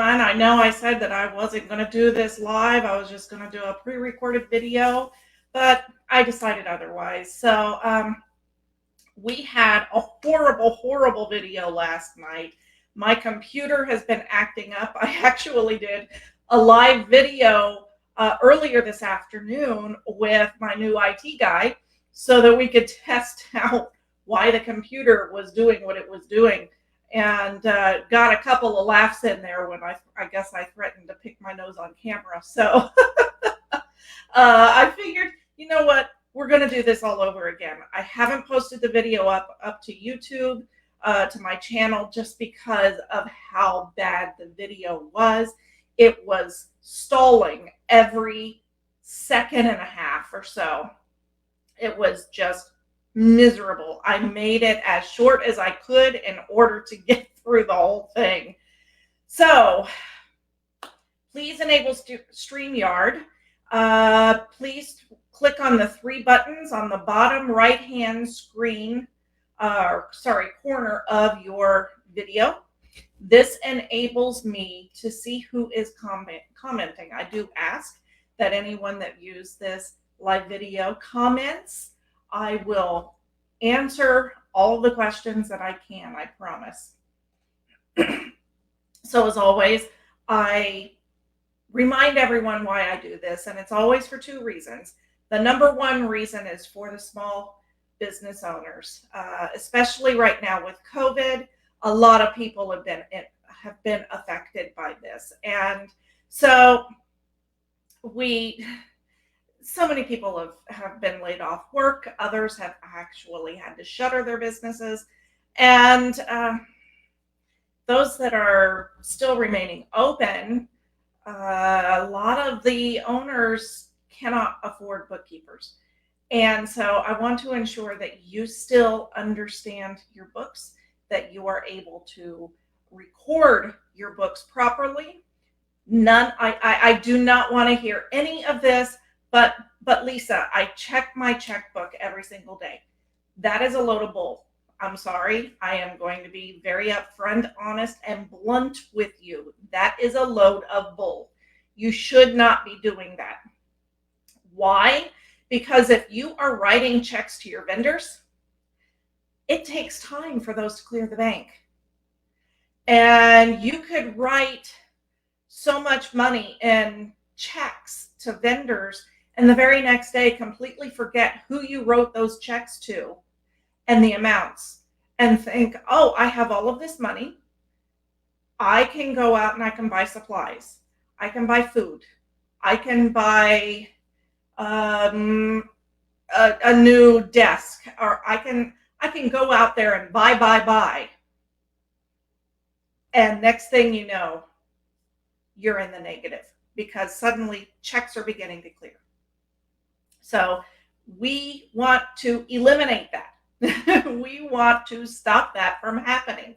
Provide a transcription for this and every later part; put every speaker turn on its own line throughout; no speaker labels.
everyone. I know I said that I wasn't going to do this live. I was just going to do a pre-recorded video, but I decided otherwise. So we had a horrible, horrible video last night. My computer has been acting up. I actually did a live video earlier this afternoon with my new IT guy so that we could test out why the computer was doing what it was doing. And got a couple of laughs in there when I guess I threatened to pick my nose on camera. So I figured, you know what, we're going to do this all over again. I haven't posted the video up to YouTube, to my channel, just because of how bad the video was. It was stalling every second and a half or so. It was just miserable. I made it as short as I could in order to get through the whole thing. So please enable StreamYard. Please click on the three buttons on the bottom right hand screen, corner of your video. This enables me to see who is commenting. I do ask that anyone that views this live video comments. I will answer all of the questions that I can, I promise. So as always, I remind everyone why I do this, and it's always for two reasons. The number one reason is for the small business owners, especially right now with COVID. A lot of people have been affected by this, and so so many people have been laid off work. Others have actually had to shutter their businesses. And those that are still remaining open, a lot of the owners cannot afford bookkeepers. And so I want to ensure that you still understand your books, that you are able to record your books properly. I do not want to hear any of this. But Lisa, I check my checkbook every single day. That is a load of bull. I'm sorry. I am going to be very upfront, honest, and blunt with you. That is a load of bull. You should not be doing that. Why? Because if you are writing checks to your vendors, it takes time for those to clear the bank. And you could write so much money in checks to vendors and the very next day completely forget who you wrote those checks to and the amounts, and think, oh, I have all of this money. I can go out and I can buy supplies. I can buy food. I can buy a new desk, or I can go out there and buy. And next thing you know, you're in the negative because suddenly checks are beginning to clear. So we want to eliminate that. We want to stop that from happening.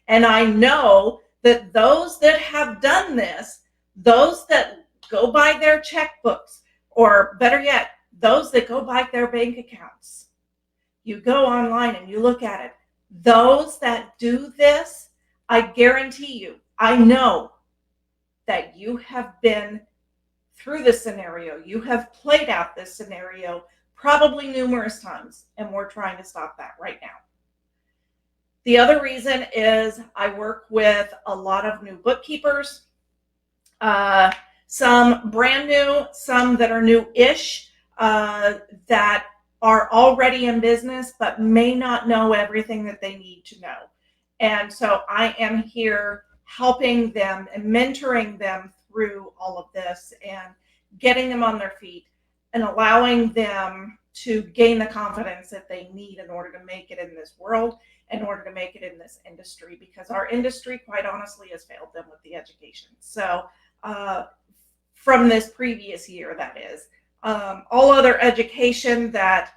And I know that those that have done this, those that go by their checkbooks, or better yet, those that go by their bank accounts, you go online and you look at it. Those that do this, I guarantee you, I know that you have been through this scenario. You have played out this scenario probably numerous times, and we're trying to stop that right now. The other reason is I work with a lot of new bookkeepers, some brand new, some that are new-ish, that are already in business but may not know everything that they need to know. And so I am here helping them and mentoring them through all of this and getting them on their feet and allowing them to gain the confidence that they need in order to make it in this world, in order to make it in this industry, because our industry, quite honestly, has failed them with the education. So from this previous year, that is. All other education that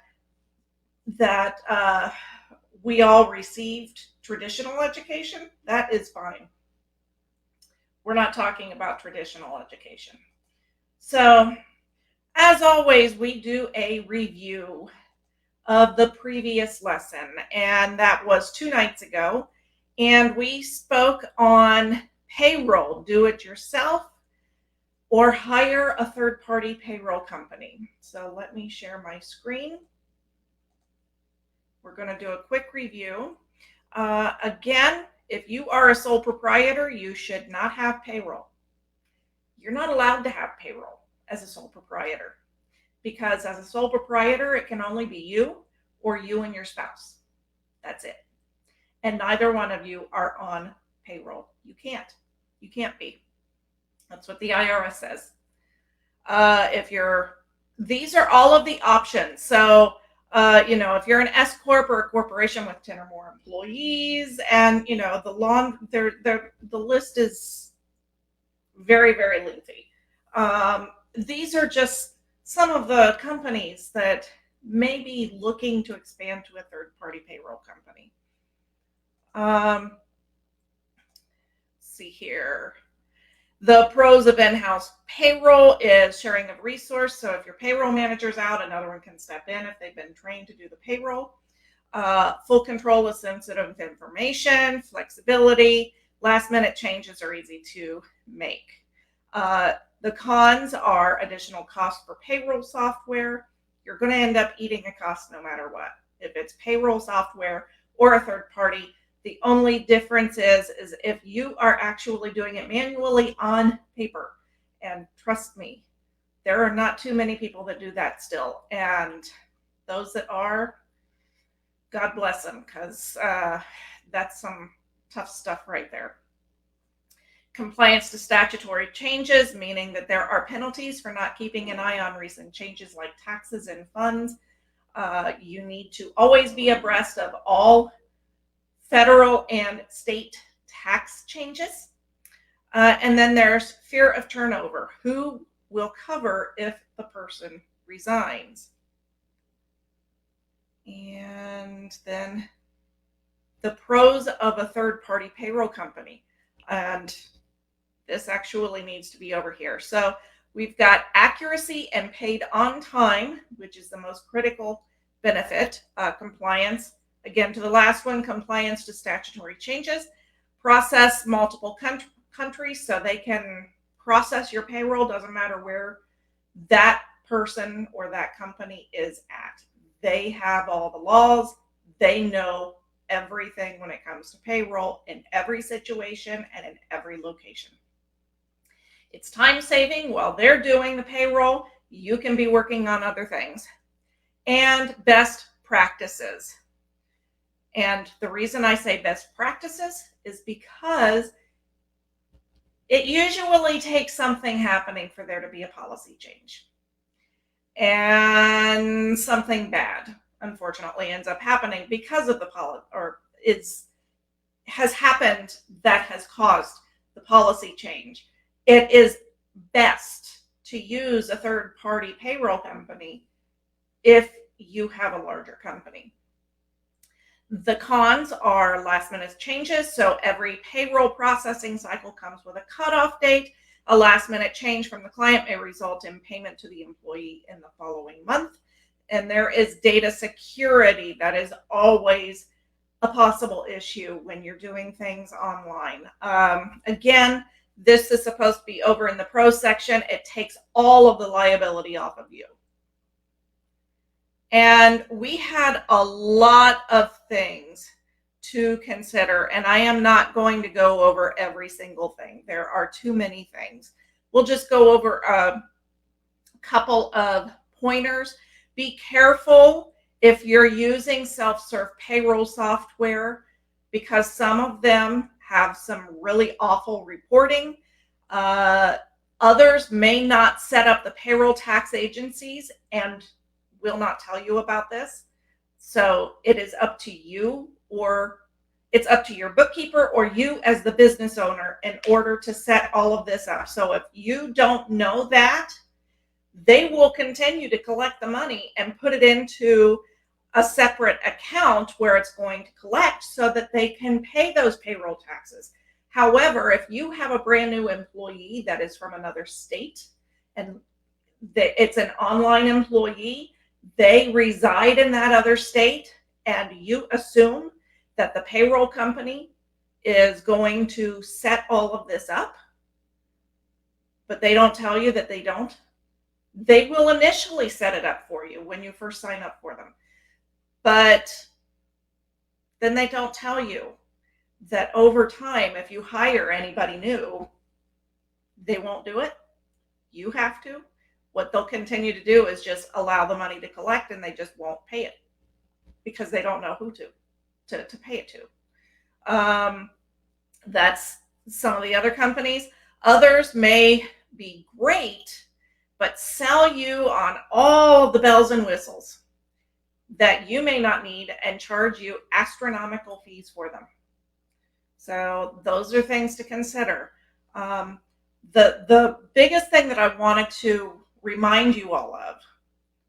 we all received, traditional education, that is fine. We're not talking about traditional education. So, as always, we do a review of the previous lesson, and that was 2 nights ago. And we spoke on payroll, do it yourself, or hire a third-party payroll company. So let me share my screen. We're going to do a quick review. Again, if you are a sole proprietor, you should not have payroll. You're not allowed to have payroll as a sole proprietor, because as a sole proprietor, it can only be you or you and your spouse. That's it. And neither one of you are on payroll. You can't be. That's what the IRS says. These are all of the options. So, if you're an S corp or a corporation with 10 or more employees, and the list is very, very lengthy. These are just some of the companies that may be looking to expand to a third-party payroll company. Let's see here. The pros of in-house payroll is sharing of resource. So if your payroll manager's out, another one can step in if they've been trained to do the payroll. Full control of sensitive information, flexibility, last-minute changes are easy to make. The cons are additional cost for payroll software. You're going to end up eating a cost no matter what. If it's payroll software or a third party, the only difference is if you are actually doing it manually on paper. And trust me, there are not too many people that do that still. And those that are, God bless them, because that's some tough stuff right there. Compliance to statutory changes, meaning that there are penalties for not keeping an eye on recent changes like taxes and funds. You need to always be abreast of all federal and state tax changes. And then there's fear of turnover. Who will cover if the person resigns? And then the pros of a third-party payroll company. And this actually needs to be over here. So we've got accuracy and paid on time, which is the most critical benefit. Compliance, again, to the last one, compliance to statutory changes. Process multiple countries, so they can process your payroll, doesn't matter where that person or that company is at. They have all the laws. They know everything when it comes to payroll in every situation and in every location. It's time saving. While they're doing the payroll, you can be working on other things. And best practices. And the reason I say best practices is because it usually takes something happening for there to be a policy change. And something bad, unfortunately, ends up happening because of the policy, or has happened that has caused the policy change. It is best to use a third-party payroll company if you have a larger company. The cons are last-minute changes. So every payroll processing cycle comes with a cutoff date. A last-minute change from the client may result in payment to the employee in the following month. And there is data security that is always a possible issue when you're doing things online. Again, this is supposed to be over in the pro section. It takes all of the liability off of you. And we had a lot of things to consider, and I am not going to go over every single thing. There are too many things. We'll just go over a couple of pointers. Be careful if you're using self-serve payroll software, because some of them have some really awful reporting. Others may not set up the payroll tax agencies and will not tell you about this. So it is up to you, or it's up to your bookkeeper or you as the business owner in order to set all of this up. So if you don't know that, they will continue to collect the money and put it into a separate account where it's going to collect so that they can pay those payroll taxes. However, if you have a brand new employee that is from another state and it's an online employee, they reside in that other state, and you assume that the payroll company is going to set all of this up, but they don't tell you that they don't. They will initially set it up for you when you first sign up for them. But then they don't tell you that over time, if you hire anybody new, they won't do it. You have to. What they'll continue to do is just allow the money to collect, and they just won't pay it because they don't know who to pay it to. That's some of the other companies. Others may be great, but sell you on all the bells and whistles that you may not need and charge you astronomical fees for them. So those are things to consider. The biggest thing that I wanted to remind you all of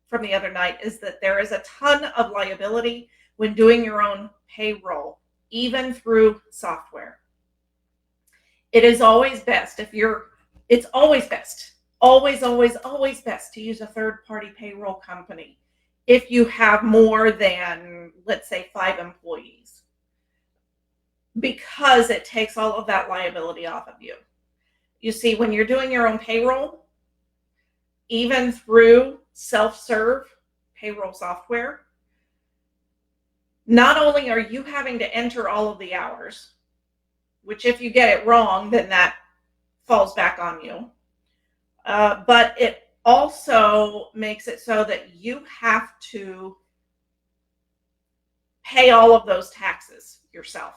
from the other night is that there is a ton of liability when doing your own payroll, even through software. It is always best it's always best, always best to use a third-party payroll company if you have more than, let's say, 5 employees, because it takes all of that liability off of you. You see, when you're doing your own payroll, even through self-serve payroll software, not only are you having to enter all of the hours, which if you get it wrong, then that falls back on you. But it also makes it so that you have to pay all of those taxes yourself.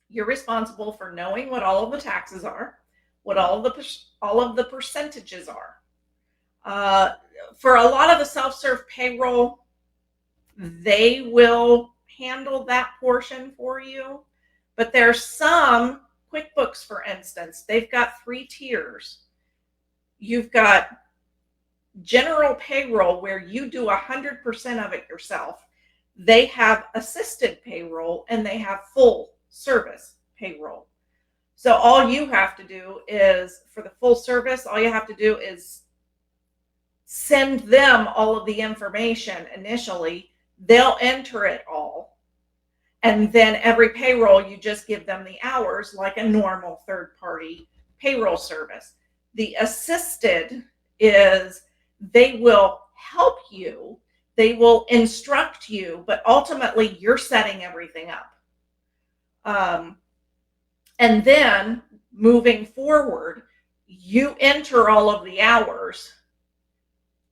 You're responsible for knowing what all of the taxes are, what all of the percentages are. For a lot of the self-serve payroll, they will handle that portion for you. But there's some, QuickBooks, for instance, they've got 3 tiers. You've got general payroll where you do 100% of it yourself. They have assisted payroll, and they have full service payroll. So all you have to do is, for the full service, all you have to do is send them all of the information initially. They'll enter it all. And then every payroll, you just give them the hours like a normal third-party payroll service. The assisted is they will help you, they will instruct you, but ultimately you're setting everything up. And then moving forward, you enter all of the hours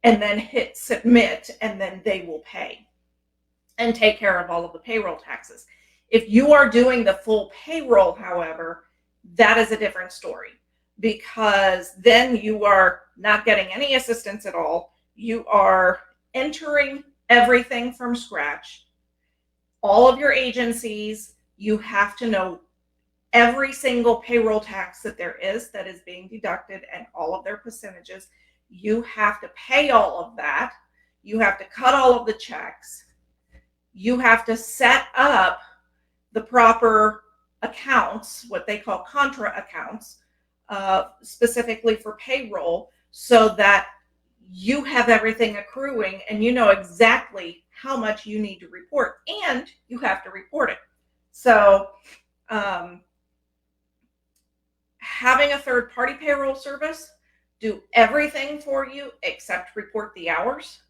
and then hit submit, and then they will pay and take care of all of the payroll taxes. If you are doing the full payroll, however, that is a different story, because then you are not getting any assistance at all. You are entering everything from scratch. All of your agencies, you have to know every single payroll tax that there is that is being deducted and all of their percentages. You have to pay all of that. You have to cut all of the checks. You have to set up the proper accounts, what they call contra accounts, specifically for payroll, so that you have everything accruing and you know exactly how much you need to report, and you have to report it. So having a third-party payroll service do everything for you except report the hours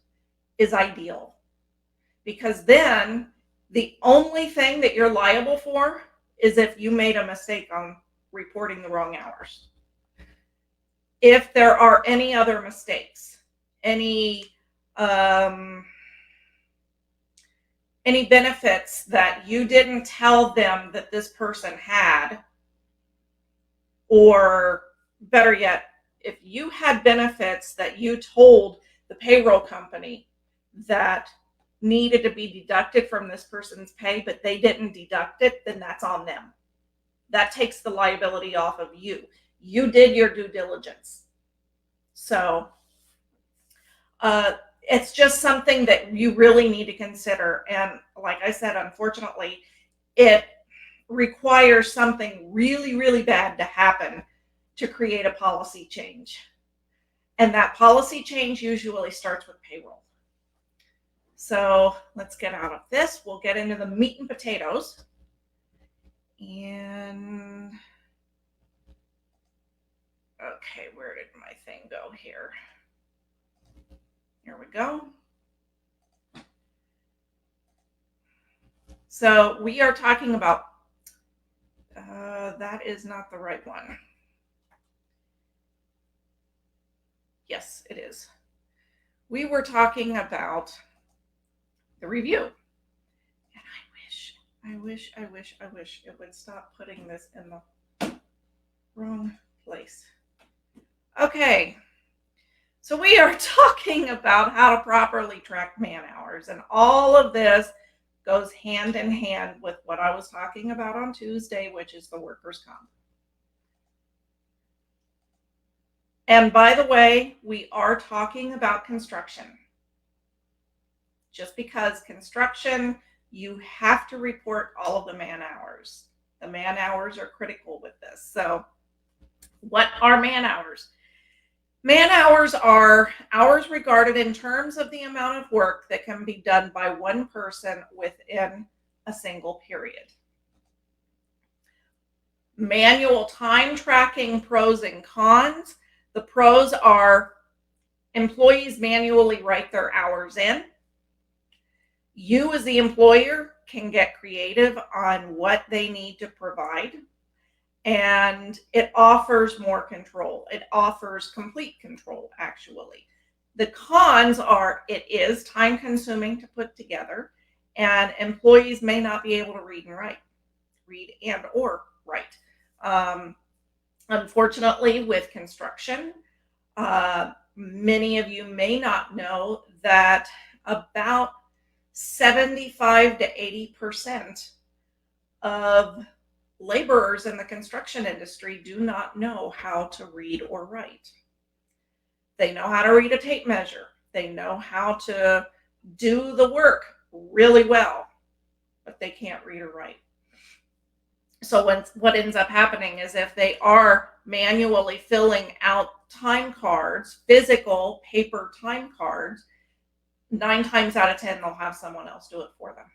is ideal, because then the only thing that you're liable for is if you made a mistake on reporting the wrong hours. If there are any other mistakes, any benefits that you didn't tell them that this person had, or better yet, if you had benefits that you told the payroll company that needed to be deducted from this person's pay, but they didn't deduct it, then that's on them. That takes the liability off of you. You did your due diligence. So it's just something that you really need to consider. And like I said, unfortunately, it requires something really, really bad to happen to create a policy change. And that policy change usually starts with payroll. So let's get out of this. We'll get into the meat and potatoes. And okay, where did my thing go here? Here we go. So we are talking about, that is not the right one. Yes, it is. We were talking about the review. And I wish it would stop putting this in the wrong place. Okay. So we are talking about how to properly track man hours, and all of this goes hand in hand with what I was talking about on Tuesday, which is the workers' comp. And by the way, we are talking about construction. Just because construction, you have to report all of the man hours. The man hours are critical with this. So what are man hours? Man hours are hours regarded in terms of the amount of work that can be done by one person within a single period. Manual time tracking pros and cons. The pros are employees manually write their hours in. You as the employer can get creative on what they need to provide. And it offers more control. It offers complete control, actually. The cons are it is time consuming to put together, and employees may not be able to read and or write. Unfortunately, with construction, many of you may not know that about 75 to 80% of laborers in the construction industry do not know how to read or write. They know how to read a tape measure. They know how to do the work really well, but they can't read or write. So what ends up happening is if they are manually filling out time cards, physical paper time cards, 9 times out of 10, they'll have someone else do it for them.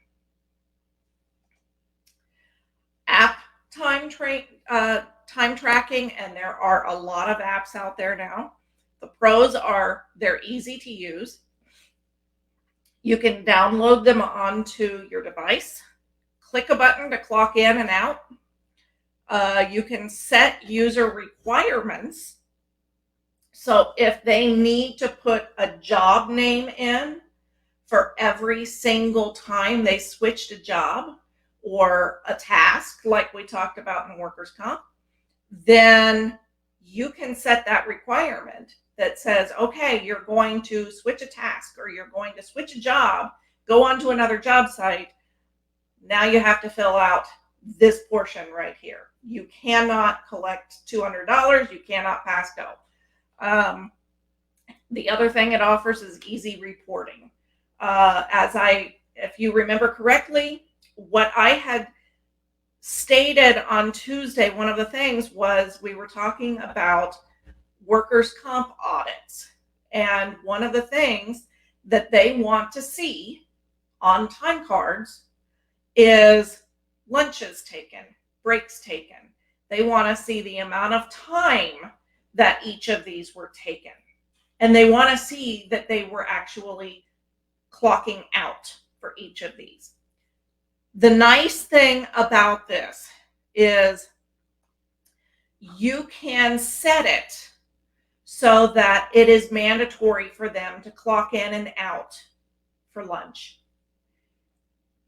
App time tracking, and there are a lot of apps out there now. The pros are they're easy to use. You can download them onto your device, click a button to clock in and out. You can set user requirements. So if they need to put a job name in for every single time they switched a job or a task, like we talked about in workers' comp, then you can set that requirement that says, okay, you're going to switch a task or you're going to switch a job, go on to another job site. Now you have to fill out this portion right here. You cannot collect $200. You cannot pass go. The other thing it offers is easy reporting. If you remember correctly, what I had stated on Tuesday, one of the things was we were talking about workers' comp audits. And one of the things that they want to see on time cards is lunches taken, breaks taken. They want to see the amount of time that each of these were taken. And they want to see that they were actually clocking out for each of these. The nice thing about this is you can set it so that it is mandatory for them to clock in and out for lunch.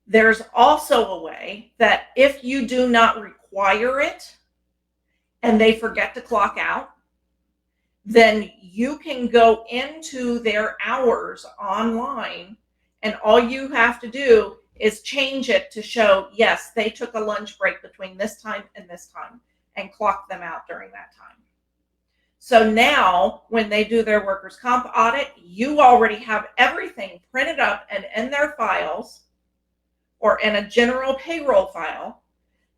There's also a way that if you do not require it and they forget to clock out, then you can go into their hours online and all you have to do is change it to show, yes, they took a lunch break between this time and this time and clock them out during that time. So now when they do their workers' comp audit, you already have everything printed up and in their files or in a general payroll file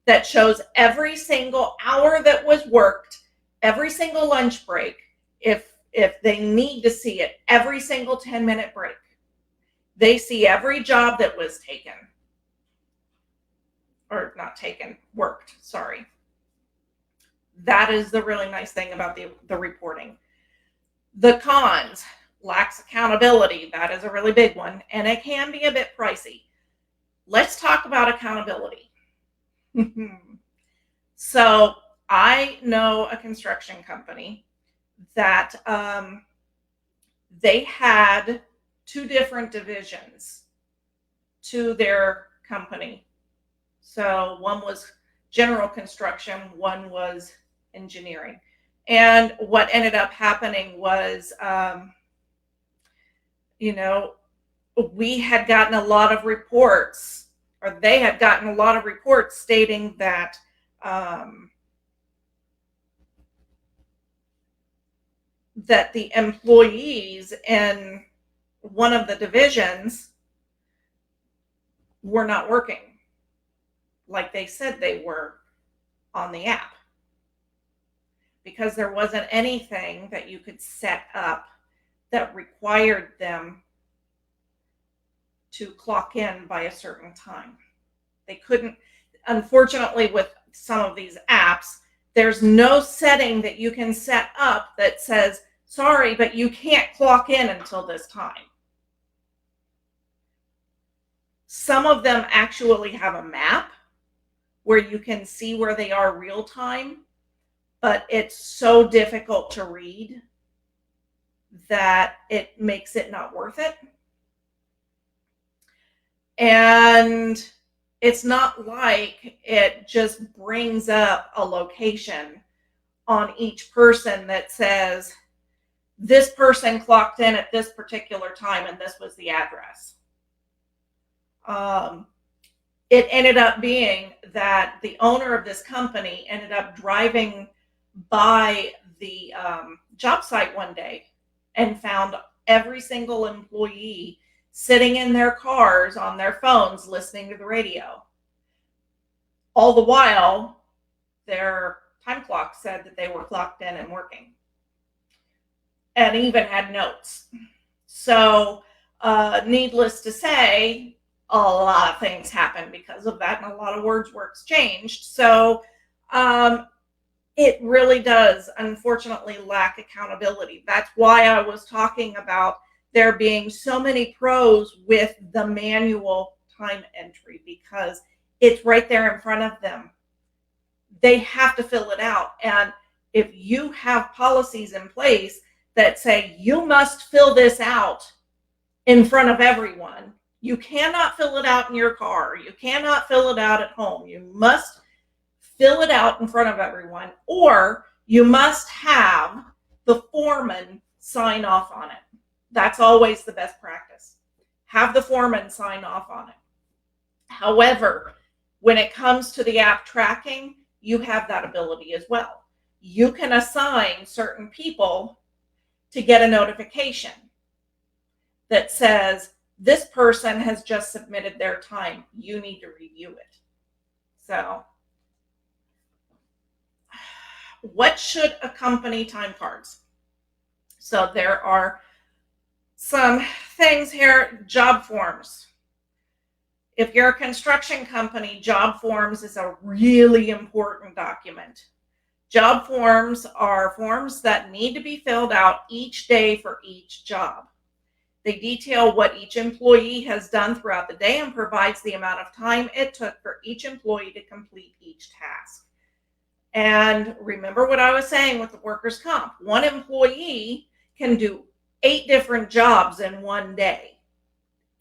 that shows every single hour that was worked, every single lunch break, if they need to see it, every single 10-minute break. They see every job that was taken. or not taken, worked, sorry. That is the really nice thing about the reporting. The cons: lacks accountability. That is a really big one, and it can be a bit pricey. Let's talk about accountability. So I know a construction company that they had two different divisions to their company. So one was general construction, one was engineering. And what ended up happening was, we had gotten a lot of reports, or they had gotten a lot of reports stating that that the employees in one of the divisions were not working like they said they were on the app, because there wasn't anything that you could set up that required them to clock in by a certain time. They couldn't, unfortunately, with some of these apps, there's no setting that you can set up that says, sorry, but you can't clock in until this time. Some of them actually have a map where you can see where they are real time, but it's so difficult to read that it makes it not worth it. And it's not like it just brings up a location on each person that says, this person clocked in at this particular time and this was the address. It ended up being that the owner of this company ended up driving by the job site one day and found every single employee sitting in their cars on their phones listening to the radio. All the while, their time clock said that they were clocked in and working, and even had notes. So needless to say, a lot of things happened because of that, and a lot of words were exchanged. So it really does, unfortunately, lack accountability. That's why I was talking about there being so many pros with the manual time entry, because it's right there in front of them. They have to fill it out. And if you have policies in place that say you must fill this out in front of everyone, you cannot fill it out in your car, you cannot fill it out at home, you must fill it out in front of everyone, or you must have the foreman sign off on it. That's always the best practice. Have the foreman sign off on it. However, when it comes to the app tracking, you have that ability as well. You can assign certain people to get a notification that says, this person has just submitted their time. You need to review it. So, what should accompany time cards? So there are some things here. Job forms. If you're a construction company, job forms is a really important document. Job forms are forms that need to be filled out each day for each job. They detail what each employee has done throughout the day and provides the amount of time it took for each employee to complete each task. And remember what I was saying with the workers' comp. One employee can do 8 different jobs in one day,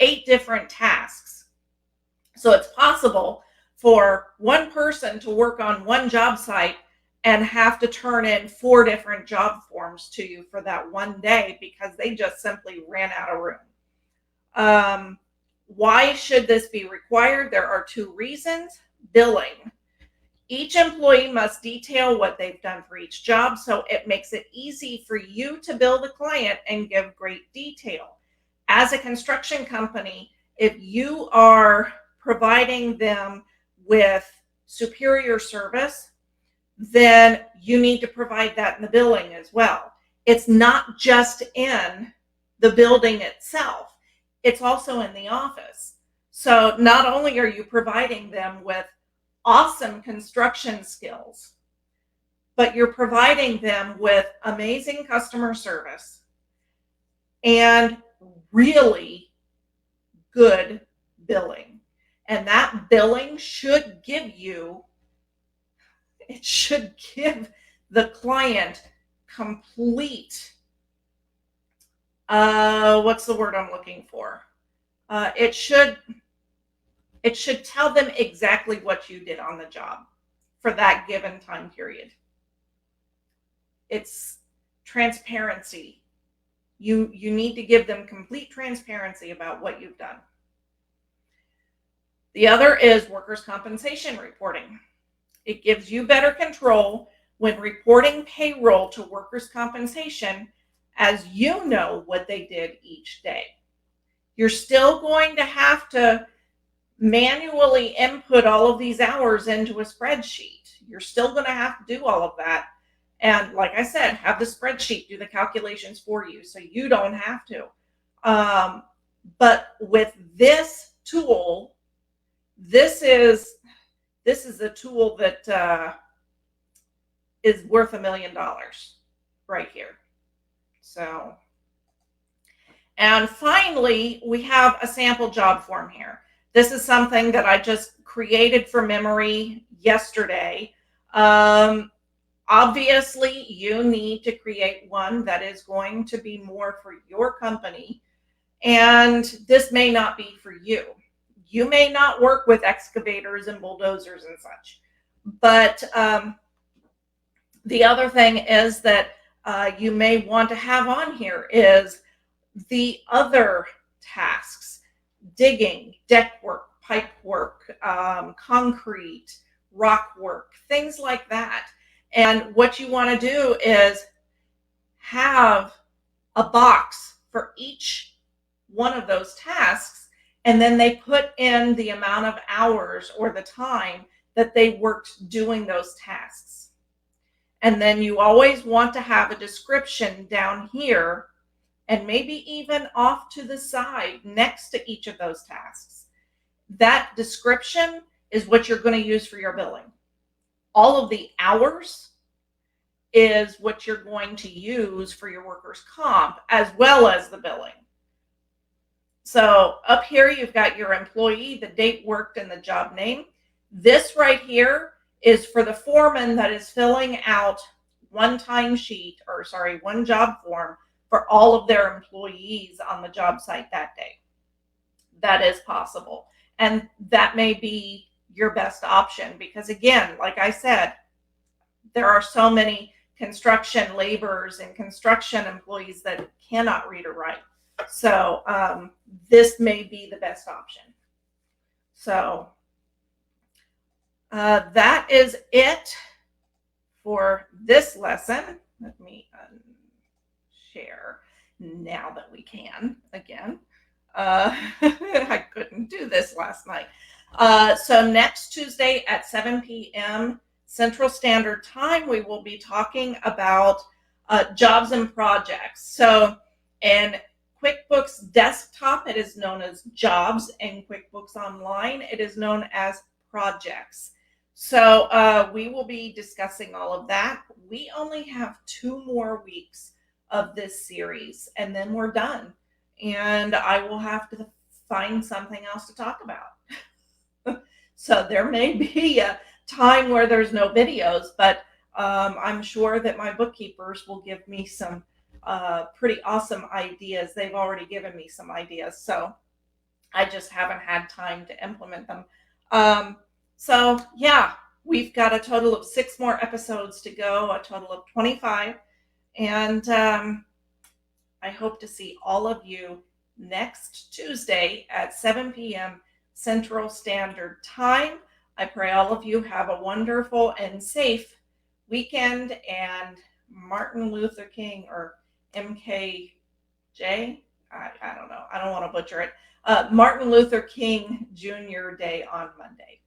8 different tasks. So it's possible for one person to work on one job site and have to turn in 4 different job forms to you for that one day because they just simply ran out of room. Why should this be required? There are 2 reasons. Billing. Each employee must detail what they've done for each job, so it makes it easy for you to bill the client and give great detail. As a construction company, if you are providing them with superior service, then you need to provide that in the billing as well. It's not just in the building itself, it's also in the office. So not only are you providing them with awesome construction skills, but you're providing them with amazing customer service and really good billing. And that billing should give the client complete, what's the word I'm looking for? It should tell them exactly what you did on the job for that given time period. It's transparency. You need to give them complete transparency about what you've done. The other is workers' compensation reporting. It gives you better control when reporting payroll to workers' compensation, as you know what they did each day. You're still going to have to manually input all of these hours into a spreadsheet. You're still going to have to do all of that. And like I said, have the spreadsheet do the calculations for you so you don't have to. But with this tool, this is a tool that is worth $1 million right here. So, and finally, we have a sample job form here. This is something that I just created for memory yesterday. Obviously, you need to create one that is going to be more for your company, and this may not be for you. You may not work with excavators and bulldozers and such. But the other thing is that you may want to have on here is the other tasks: digging, deck work, pipe work, concrete, rock work, things like that. And what you want to do is have a box for each one of those tasks, and then they put in the amount of hours or the time that they worked doing those tasks. And then you always want to have a description down here, and maybe even off to the side next to each of those tasks. That description is what you're going to use for your billing. All of the hours is what you're going to use for your workers' comp, as well as the billing. So up here, you've got your employee, the date worked, and the job name. This right here is for the foreman that is filling out one job form for all of their employees on the job site that day. That is possible. And that may be your best option because, again, like I said, there are so many construction laborers and construction employees that cannot read or write. So this may be the best option. So that is it for this lesson. Let me share now that we can again. I couldn't do this last night. So next Tuesday at 7 p.m. Central Standard Time, we will be talking about jobs and projects. So in QuickBooks Desktop, it is known as jobs, and QuickBooks Online, it is known as projects. So we will be discussing all of that. We only have 2 more weeks of this series, and then we're done. And I will have to find something else to talk about. So there may be a time where there's no videos, but I'm sure that my bookkeepers will give me some pretty awesome ideas. They've already given me some ideas, so I just haven't had time to implement them. So yeah, we've got a total of 6 more episodes to go, a total of 25. And I hope to see all of you next Tuesday at 7 p.m. Central Standard Time. I pray all of you have a wonderful and safe weekend, and Martin Luther King, or MKJ, I don't know. I don't want to butcher it. Martin Luther King Jr. Day on Monday.